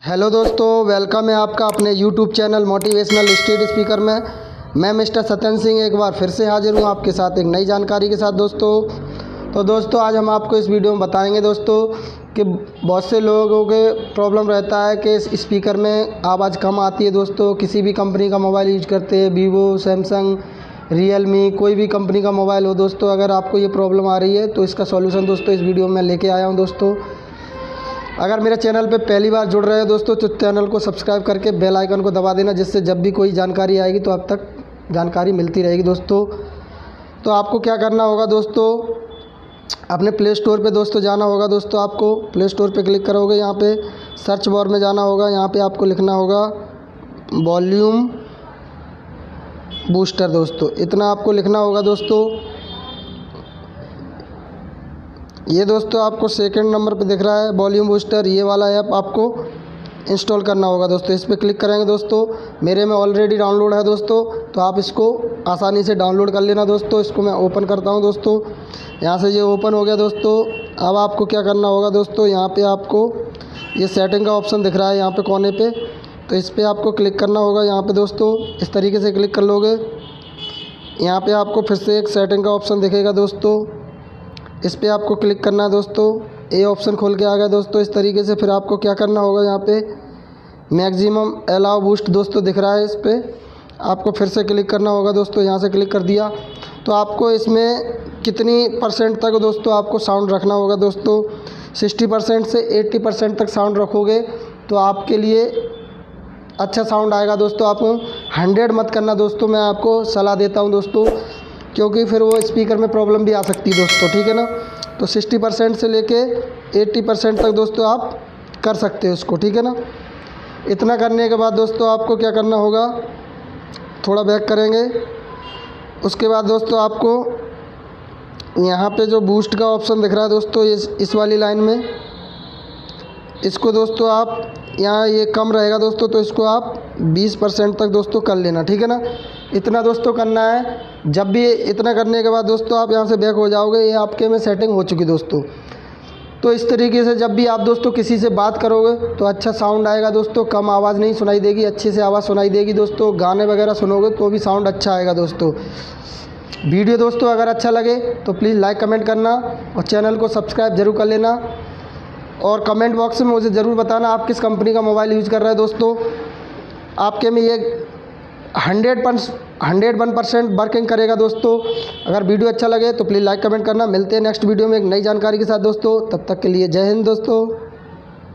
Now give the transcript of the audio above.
Hello दोस्तों, welcome है आपका अपने YouTube channel motivational street speaker में। मैं मिस्टर सत्यन सिंह एक बार फिर से हाजिर हूँ आपके साथ एक नई जानकारी के साथ दोस्तों आज हम आपको इस वीडियो में बताएंगे दोस्तों कि बहुत से लोगों के प्रॉब्लम रहता है कि इस स्पीकर में आवाज़ कम आती है। दोस्तों किसी भी कंपनी का मोबाइल यूज करते हैं, वीवो, सैमसंग, रियलमी, कोई भी कंपनी का मोबाइल हो दोस्तों, अगर आपको ये प्रॉब्लम आ रही है तो इसका सॉल्यूशन दोस्तों इस वीडियो में लेके आया हूँ। दोस्तों अगर मेरे चैनल पे पहली बार जुड़ रहे हो दोस्तों तो चैनल को सब्सक्राइब करके बेल आइकन को दबा देना, जिससे जब भी कोई जानकारी आएगी तो आप तक जानकारी मिलती रहेगी। दोस्तों तो आपको क्या करना होगा दोस्तों, अपने प्ले स्टोर पे दोस्तों जाना होगा। दोस्तों आपको प्ले स्टोर पे क्लिक करोगे, यहाँ पे सर्च बार में जाना होगा, यहाँ पे आपको लिखना होगा वॉल्यूम बूस्टर। दोस्तों इतना आपको लिखना होगा। दोस्तों ये दोस्तों आपको सेकंड नंबर पे दिख रहा है वॉल्यूम बूस्टर, ये वाला ऐप आपको इंस्टॉल करना होगा। दोस्तों इस पर क्लिक करेंगे। दोस्तों मेरे में ऑलरेडी डाउनलोड है दोस्तों, तो आप इसको आसानी से डाउनलोड कर लेना। दोस्तों इसको मैं ओपन करता हूं। दोस्तों यहाँ से ये ओपन हो गया। दोस्तों अब आपको क्या करना होगा दोस्तों, यहाँ पे आपको ये सेटिंग का ऑप्शन दिख रहा है यहाँ पे कोने पे, तो इस पर आपको क्लिक करना होगा। यहाँ पे दोस्तों इस तरीके से क्लिक कर लोगे, यहाँ पे आपको फिर से एक सेटिंग का ऑप्शन दिखेगा। दोस्तों इस पर आपको क्लिक करना है। दोस्तों ये ऑप्शन खोल के आ गया दोस्तों इस तरीके से। फिर आपको क्या करना होगा, यहाँ पे मैक्सिमम अलाउ बूस्ट दोस्तों दिख रहा है, इस पर आपको फिर से क्लिक करना होगा। दोस्तों यहाँ से क्लिक कर दिया तो आपको इसमें कितनी परसेंट तक दोस्तों आपको साउंड रखना होगा। दोस्तों 60% से 80% तक साउंड रखोगे तो आपके लिए अच्छा साउंड आएगा। दोस्तों आपको 100 मत करना दोस्तों, मैं आपको सलाह देता हूँ दोस्तों, क्योंकि फिर वो स्पीकर में प्रॉब्लम भी आ सकती है दोस्तों, ठीक है ना। तो 60% से लेके 80% तक दोस्तों आप कर सकते हो उसको, ठीक है ना। इतना करने के बाद दोस्तों आपको क्या करना होगा, थोड़ा बैक करेंगे। उसके बाद दोस्तों आपको यहाँ पे जो बूस्ट का ऑप्शन दिख रहा है दोस्तों, इस वाली लाइन में इसको दोस्तों आप यहाँ ये कम रहेगा दोस्तों, तो इसको आप 20% तक दोस्तों कर लेना, ठीक है ना। इतना दोस्तों करना है। जब भी इतना करने के बाद दोस्तों आप यहाँ से बैक हो जाओगे, ये आपके में सेटिंग हो चुकी दोस्तों। तो इस तरीके से जब भी आप दोस्तों किसी से बात करोगे तो अच्छा साउंड आएगा दोस्तों, कम आवाज़ नहीं सुनाई देगी, अच्छे से आवाज़ सुनाई देगी। दोस्तों गाने वगैरह सुनोगे तो भी साउंड अच्छा आएगा। दोस्तों वीडियो दोस्तों अगर अच्छा लगे तो प्लीज़ लाइक कमेंट करना और चैनल को सब्सक्राइब ज़रूर कर लेना, और कमेंट बॉक्स में मुझे ज़रूर बताना आप किस कंपनी का मोबाइल यूज़ कर रहे हैं। दोस्तों आपके में ये 101% वर्किंग करेगा। दोस्तों अगर वीडियो अच्छा लगे तो प्लीज़ लाइक कमेंट करना। मिलते हैं नेक्स्ट वीडियो में एक नई जानकारी के साथ दोस्तों, तब तक के लिए जय हिंद दोस्तों।